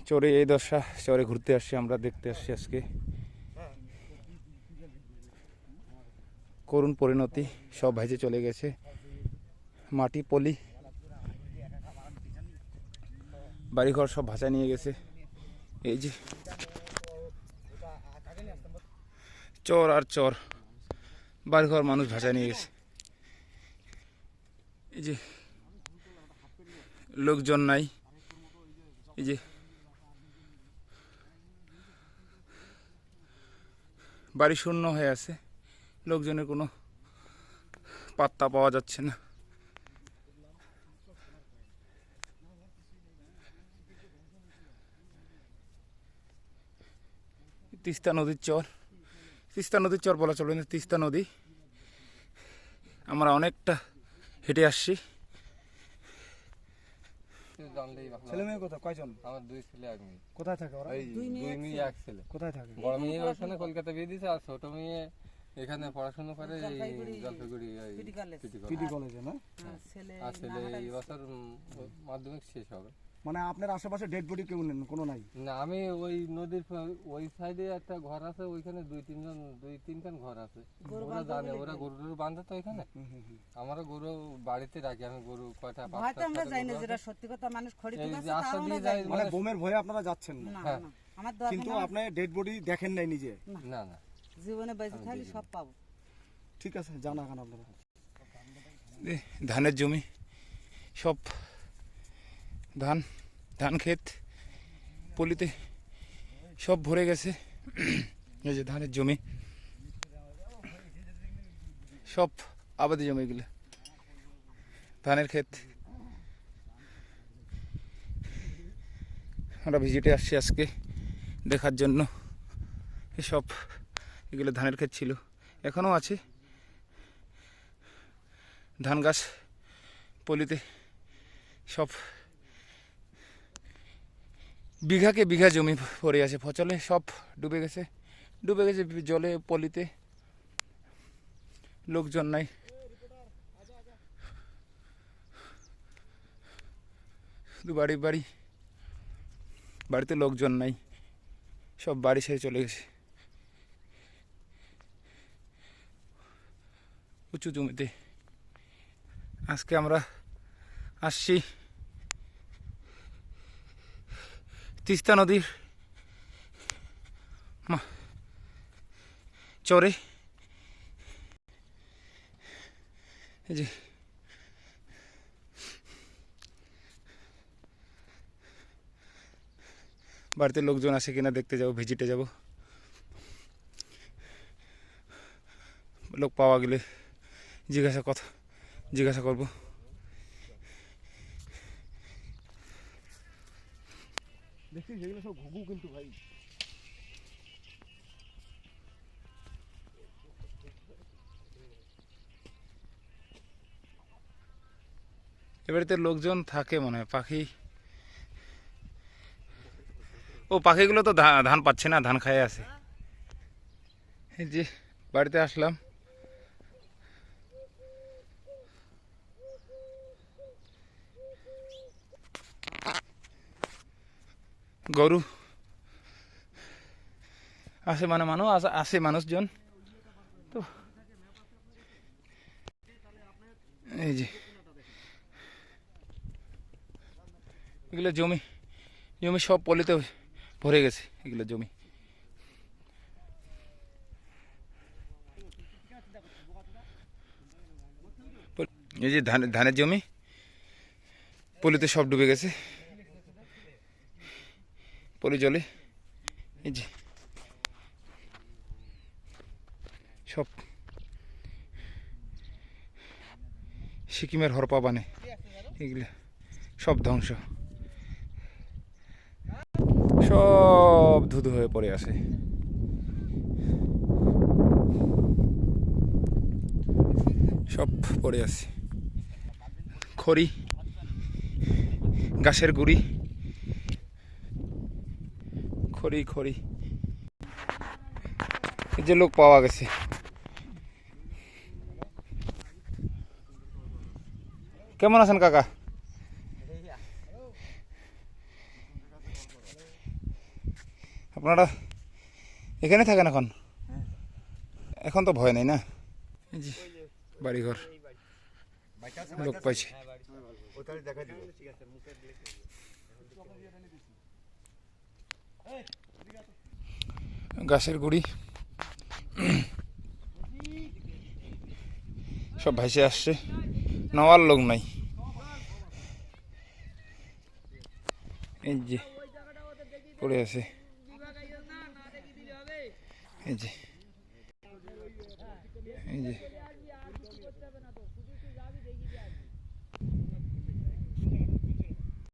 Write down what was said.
চরে এই দশা। চরে ঘুরতে আসছি আমরা, দেখতে আসছি আজকে করুণ পরিণতি। সব ভেজে চলে গেছে, মাটি পলি বাড়িঘর সব ভাষা নিয়ে গেছে। এই যে চর আর চর, বাড়িঘর মানুষ ভাষা নিয়ে গেছে। এই যে লোকজন নাই, এই যে বাড়ি শূন্য হয়ে আছে, লোকজনের কোনো পাত্তা পাওয়া যাচ্ছে না। তিস্তা নদীর চর, তিস্তা নদীর চর বলা চলবে না, তিস্তা নদী। আমরা অনেকটা হেঁটে আসছি। ছেলে মেয়ে কোথায়, কয়জন? আমার 2 ছেলে 1 মেয়ে। কোথায় থাকে ওরা? 2 মেয়ে 1 ছেলে। কোথায় থাকে? বড় মেয়ে ওখানে কলকাতা বিয়ে দিয়েছে, আর ছোট মেয়ে এখানে পড়াশোনা করে জলপাইগুড়ি পিডি কলেজে না? আর ছেলে এই বছর মাধ্যমিক শেষ হবে। মানে আপনার আশেপাশে ডেড বডি কেউ নেন, কোনো নাই? না, আমি ওই নদীর ওই সাইডে একটা ঘর আছে, ওইখানে 2-3 ঘর আছে। ওরা জানে, ওরা গরু বাঁধে তো এখানে। আমরা গরু বাড়িতে রাখি, আমি গরু কয়টা হয়তো আমরা যাই না, যেটা সত্যি কথা মানুষ খড়ি তুলছে রাস্তা তাও দিয়ে আমরা যাই, যাই না। মানে বোমের ভয়ে আপনারা যাচ্ছেন না? না, হ্যাঁ। না, আমার দরকার কিন্তু নেই। আপনি ডেড বডি দেখেন নাই নিজে? না না, জীবনে বেঁচে থাকলে সব পাবো। ঠিক আছে, জানা কেন আপনারা? ধানের জমি সব, ধান ক্ষেত পলিতে সব ভরে গেছে। এই যে ধানের জমি, সব আবাদি জমি, এগুলো ধানের ক্ষেত। আমরা ভিজিটে আসছি আজকে দেখার জন্য। এসব এগুলো ধানের ক্ষেত ছিল, এখনও আছে ধান গাছ পলিতে। সব বিঘাকে বিঘা জমি পড়ে আছে, ফসলে সব ডুবে গেছে জলে, পলিতে। লোকজন নাই, শুধু বাড়িতে লোকজন নাই, সব বাড়ি ছেড়ে চলে গেছে উঁচু জমিতে। আজকে আমরা আসছি তিস্তা নদীর চরে। এই যে বাড়িতে লোকজন আসে কিনা দেখতে যাব, ভিজিটে যাব। লোক পাওয়া গেলে জিজ্ঞাসা করব। দেখি যেগুলো সব ঘুঘু কিন্তু ভাই। এবারেতে লোকজন থাকে মনে হয়। পাখিগুলো তো ধান পাচ্ছে না, ধান খায় আছে। এই যে বাড়িতে আসলাম, গরু আসে, আসে মানুষজন তো। এই যে এগুলো জমি সব পলিতে ভরে গেছে, এগুলো জমি। এই যে ধানের জমি পলিতে সব ডুবে গেছে, পলি জলে। এই যে সব সিকিমের হরপা বানে, এগুলো সব ধ্বংস, সব ধুধু হয়ে পড়ে আছে। সব পড়ে আছে, খড়ি, গাছের গুড়ি, খড়ি। এই যে লোক পাওয়া গেছে। কেমন আছেন কাকা? আপনারা এখানে থাকেন এখন? এখন তো ভয় নেই না? এই যে বাড়িঘর লোক পাইছে। গাছের গুড়ি সব ভাইসে আসছে, নেওয়ার লোক নাই। এই যে পড়ে আছে, এই যে এই যে